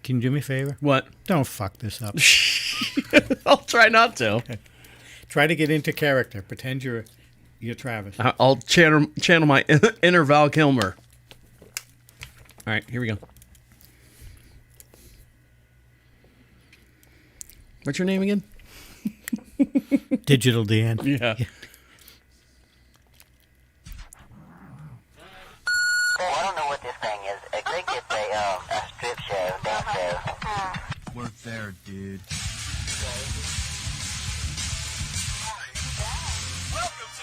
can you do me a favor? What? Don't fuck this up. I'll try not to. Okay. Try to get into character. Pretend you're Travis. I'll channel my inner Val Kilmer. All right, here we go. What's your name again? Digital Dan. Yeah. I don't know what this thing is. I think it's a strip show, dance show. Work there, dude. Welcome to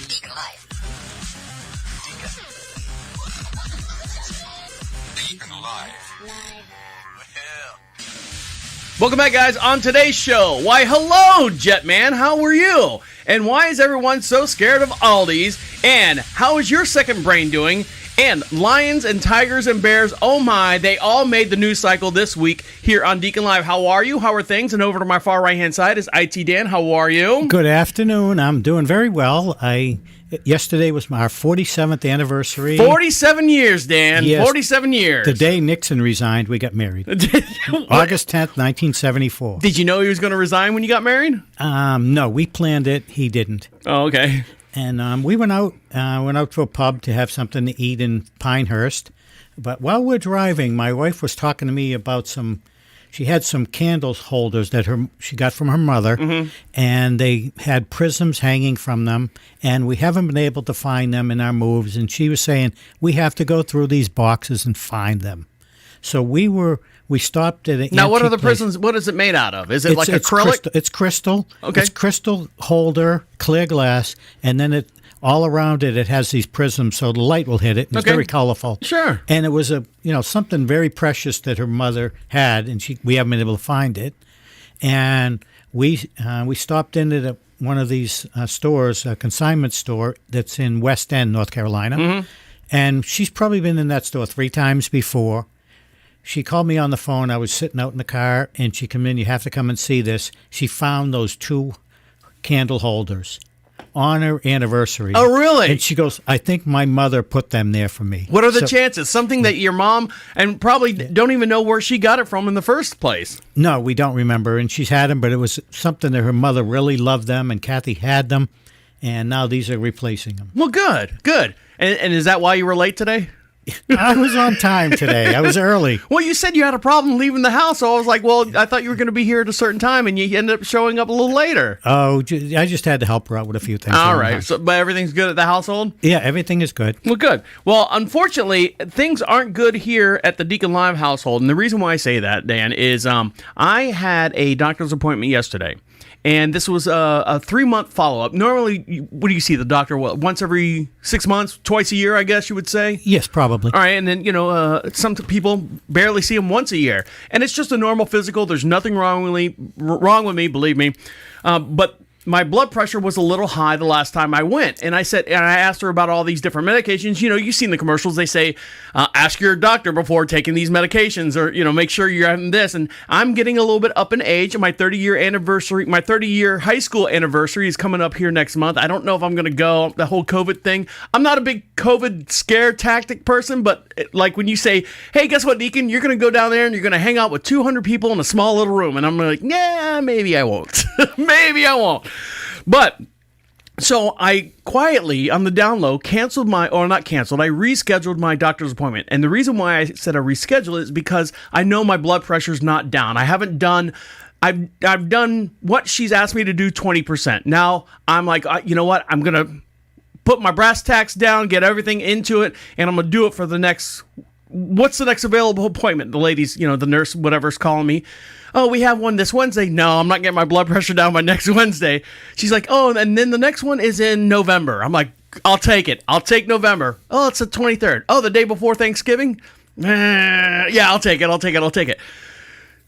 DeaconLive. DeaconLive. Welcome back, guys. On today's show, why, hello, Jetman. How are you? And why is everyone so scared of Aldi's? And how is your second brain doing? And lions and tigers and bears, oh my, they all made the news cycle this week here on Deacon Live. How are you? How are things? And over to my far right-hand side is IT Dan. How are you? Good afternoon. I'm doing very well. Yesterday was our 47th anniversary. 47 years, Dan. Yes. 47 years. The day Nixon resigned, we got married. August 10th, 1974. Did you know he was going to resign when you got married? No, we planned it. He didn't. Oh, okay. And we went out to a pub to have something to eat in Pinehurst. But while we're driving, my wife was talking to me about she had some candle holders that she got from her mother, and they had prisms hanging from them, and we haven't been able to find them in our moves. And she was saying, we have to go through these boxes and find them. So we stopped at an Now, what are the place. prisms? What is it made out of? Is it like acrylic? It's crystal. Okay. It's crystal holder, clear glass, and then all around it has these prisms, so the light will hit it. And It's very colorful. Sure. And it was something very precious that her mother had, and we haven't been able to find it. And we stopped into one of these stores, a consignment store that's in West End, North Carolina. And she's probably been in that store 3 times before. She called me on the phone. I was sitting out in the car, and she came in. You have to come and see this. She found those 2 candle holders on her anniversary. Oh, really? And she goes, I think my mother put them there for me. What are the chances? Something that your mom and probably don't even know where she got it from in the first place. No, we don't remember. And she's had them, but it was something that her mother really loved them, and Kathy had them, and now these are replacing them. Well, good. And is that why you were late today? I was on time today. I was early. Well, you said you had a problem leaving the house, so I was like, well, I thought you were going to be here at a certain time, and you ended up showing up a little later. Oh, I just had to help her out with a few things. All right. So, but everything's good at the household? Yeah, everything is good. Well, good. Well, unfortunately, things aren't good here at the Deacon Live household, and the reason why I say that, Dan, is I had a doctor's appointment yesterday. And this was a 3-month follow-up. Normally, what do you see the doctor? Once every 6 months, twice a year, I guess you would say? Yes, probably. All right, and then, some people barely see him once a year. And it's just a normal physical. There's nothing wrong with me, believe me. But my blood pressure was a little high the last time I went. And I asked her about all these different medications. You've seen the commercials. They say, ask your doctor before taking these medications, or, make sure you're having this. And I'm getting a little bit up in age. My 30-year high school anniversary is coming up here next month. I don't know if I'm going to go, the whole COVID thing. I'm not a big COVID scare tactic person, but like when you say, hey, guess what, Deacon? You're going to go down there and you're going to hang out with 200 people in a small little room. And I'm like, yeah, maybe I won't. Maybe I won't. But so I quietly on the down low I rescheduled my doctor's appointment. And the reason why I said I rescheduled it is because I know my blood pressure's not down. I've done what she's asked me to do 20%. Now I'm like, you know what? I'm going to put my brass tacks down, get everything into it, and I'm going to do it for what's the next available appointment? The ladies, the nurse, whatever's calling me. Oh, we have one this Wednesday. No, I'm not getting my blood pressure down by next Wednesday. She's like, oh, and then the next one is in November. I'm like, I'll take it. I'll take November. Oh, it's the 23rd. Oh, the day before Thanksgiving? Yeah, I'll take it.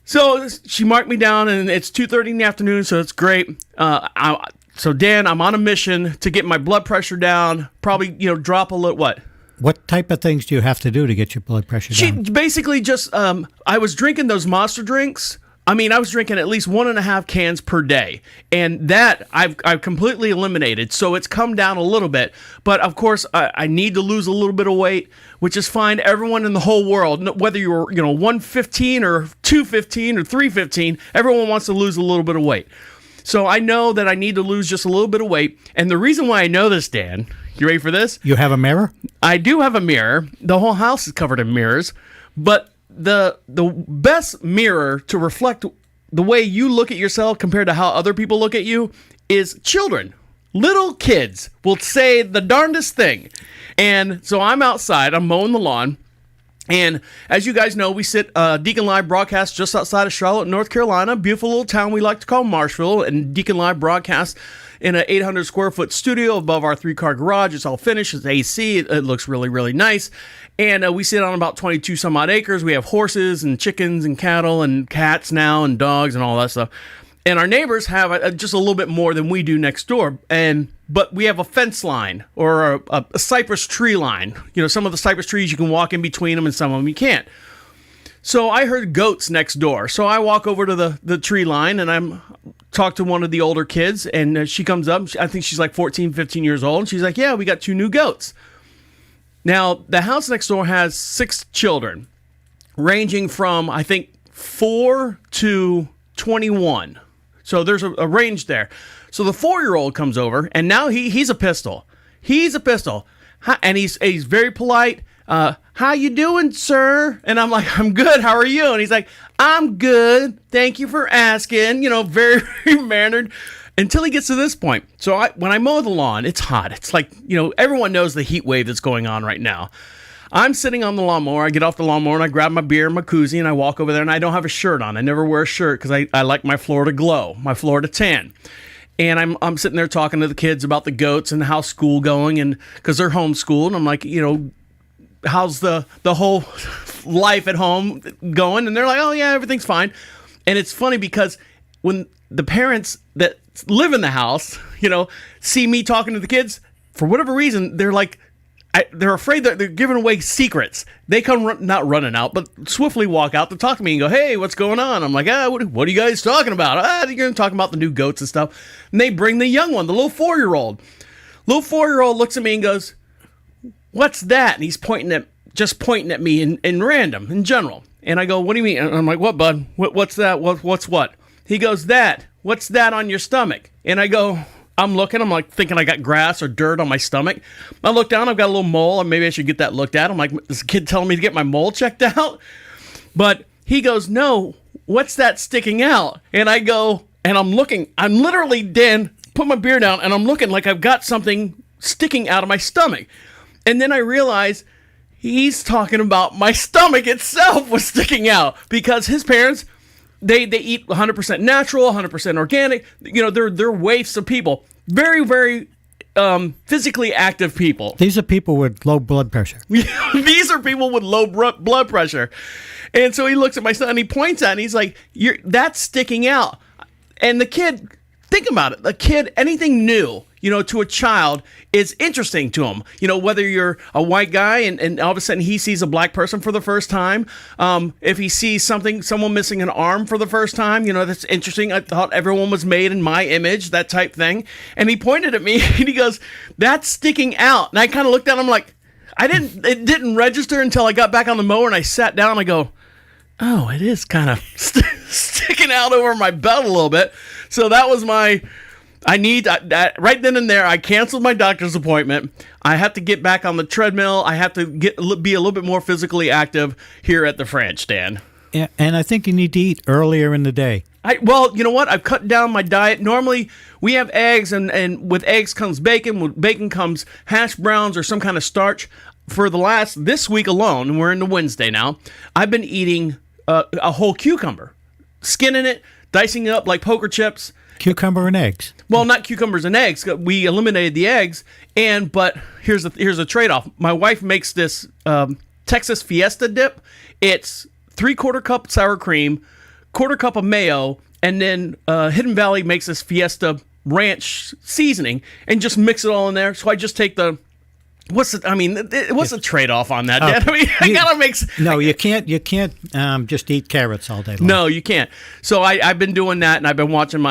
So she marked me down, and it's 2:30 in the afternoon, so it's great. So, Dan, I'm on a mission to get my blood pressure down, probably, drop a little, what? What type of things do you have to do to get your blood pressure down? She basically just, I was drinking those Monster drinks. I mean, I was drinking at least 1.5 cans per day, and that I've completely eliminated. So it's come down a little bit, but of course I need to lose a little bit of weight, which is fine. Everyone in the whole world, whether you're 115 or 215 or 315, everyone wants to lose a little bit of weight. So I know that I need to lose just a little bit of weight, and the reason why I know this, Dan, you ready for this? You have a mirror? I do have a mirror. The whole house is covered in mirrors, but the best mirror to reflect the way you look at yourself compared to how other people look at you is children. Little kids will say the darndest thing. And so I'm outside, I'm mowing the lawn, and as you guys know, we sit DeaconLive broadcast just outside of Charlotte, North Carolina, beautiful little town we like to call Marshville, and DeaconLive broadcasts in an 800 square foot studio above our 3-car garage. It's all finished. It's AC. It looks really, really nice. And we sit on about 22 some odd acres. We have horses and chickens and cattle and cats now and dogs and all that stuff. And our neighbors have just a little bit more than we do next door. But we have a fence line or a cypress tree line. Some of the cypress trees you can walk in between them and some of them you can't. So I heard goats next door. So I walk over to the tree line and I'm talk to one of the older kids, and she comes up. I think she's like 14, 15 years old. And she's like, yeah, we got 2 new goats. Now, the house next door has 6 children, ranging from, I think, 4 to 21. So there's a range there. So the 4-year-old comes over, and now he's a pistol. He's a pistol. And he's very polite. How you doing, sir? And I'm like, I'm good. How are you? And he's like, I'm good. Thank you for asking. Very, very mannered. Until he gets to this point. So when I mow the lawn, it's hot. It's like, everyone knows the heat wave that's going on right now. I'm sitting on the lawnmower. I get off the lawnmower and I grab my beer and my koozie and I walk over there, and I don't have a shirt on. I never wear a shirt because I like my floor to glow, my floor to tan. And I'm sitting there talking to the kids about the goats and how's school going, and because they're homeschooled. And I'm like, how's the whole life at home going? And they're like, oh yeah, everything's fine. And it's funny because when the parents that live in the house, see me talking to the kids, for whatever reason, they're like, they're afraid that they're giving away secrets. They come not running out, but swiftly walk out to talk to me and go, hey, what's going on? I'm like, what are you guys talking about? You're going to talk about the new goats and stuff. And they bring the young one, the little 4-year-old. Little 4-year-old looks at me and goes, what's that? And he's pointing at me in random, in general. And I go, what do you mean? And I'm like, what, bud? What's that? What's what? He goes, that. What's that on your stomach? And I go, I'm like thinking I got grass or dirt on my stomach. I look down, I've got a little mole, and maybe I should get that looked at. I'm like, is the kid telling me to get my mole checked out? But he goes, no, what's that sticking out? And I go, and I'm looking, I'm literally, Dan, put my beer down, and I'm looking like I've got something sticking out of my stomach. And then I realize he's talking about my stomach itself was sticking out because his parents, they eat 100% natural, 100% organic. They're waifs of people. Very, very physically active people. These are people with low blood pressure. These are people with low blood pressure. And so he looks at my son and he points at it and he's like, that's sticking out. And the kid, think about it. The kid, anything new, to a child is interesting to him. Whether you're a white guy and all of a sudden he sees a black person for the first time. If he sees someone missing an arm for the first time, that's interesting. I thought everyone was made in my image, that type thing. And he pointed at me and he goes, that's sticking out. And I kind of looked at him like, it didn't register until I got back on the mower and I sat down and I go, oh, it is kind of sticking out over my belt a little bit. So that was right then and there, I canceled my doctor's appointment. I have to get back on the treadmill. I have to be a little bit more physically active here at the French, Dan. Yeah, and I think you need to eat earlier in the day. Well, you know what? I've cut down my diet. Normally, we have eggs, and with eggs comes bacon. With bacon comes hash browns or some kind of starch. For this week alone, and we're into Wednesday now, I've been eating a whole cucumber, skinning it, dicing it up like poker chips. Cucumber and eggs. Well, not cucumbers and eggs. We eliminated the eggs, but here's a trade-off. My wife makes this Texas Fiesta dip. It's 3/4 cup sour cream, 1/4 cup of mayo, and then Hidden Valley makes this Fiesta ranch seasoning and just mix it all in there. So I just take the What's the trade-off on that, Dad? Okay. I mean, I gotta make. No, you can't just eat carrots all day long. No, you can't. So I've been doing that, and I've been watching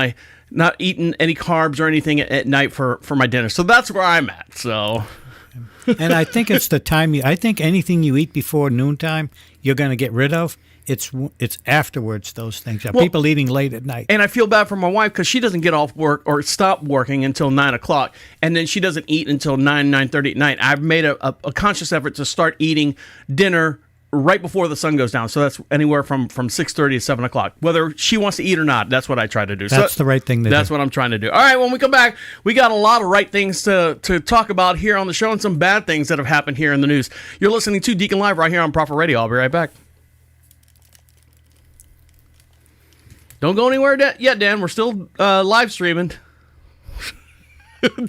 not eating any carbs or anything at night for my dinner. So that's where I'm at. So. And I think it's the time I think anything you eat before noontime, you're going to get rid of. It's afterwards, those things. People eating late at night. And I feel bad for my wife because she doesn't get off work or stop working until 9 o'clock. And then she doesn't eat until 9:30 at night. I've made a conscious effort to start eating dinner right before the sun goes down. So that's anywhere from 6:30 to 7 o'clock. Whether she wants to eat or not, that's what I try to do. That's the right thing to do. That's what I'm trying to do. All right, when we come back, we got a lot of right things to talk about here on the show and some bad things that have happened here in the news. You're listening to Deacon Live right here on Prophet Radio. I'll be right back. Don't go anywhere yet, Dan. We're still live streaming.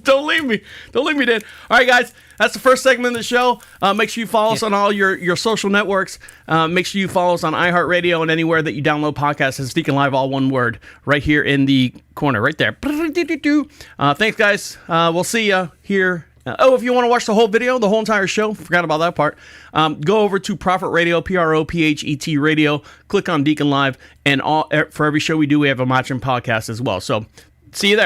Don't leave me. Don't leave me, Dan. All right, guys. That's the first segment of the show. Make sure you follow us on all your social networks. Make sure you follow us on iHeartRadio and anywhere that you download podcasts. It's Deacon Live, all one word, right here in the corner, right there. Thanks, guys. We'll see you here. If you want to watch the whole video, the whole entire show, forgot about that part, go over to Prophet Radio, Prophet Radio, click on Deacon Live, and for every show we do, we have a matching podcast as well. So see you there.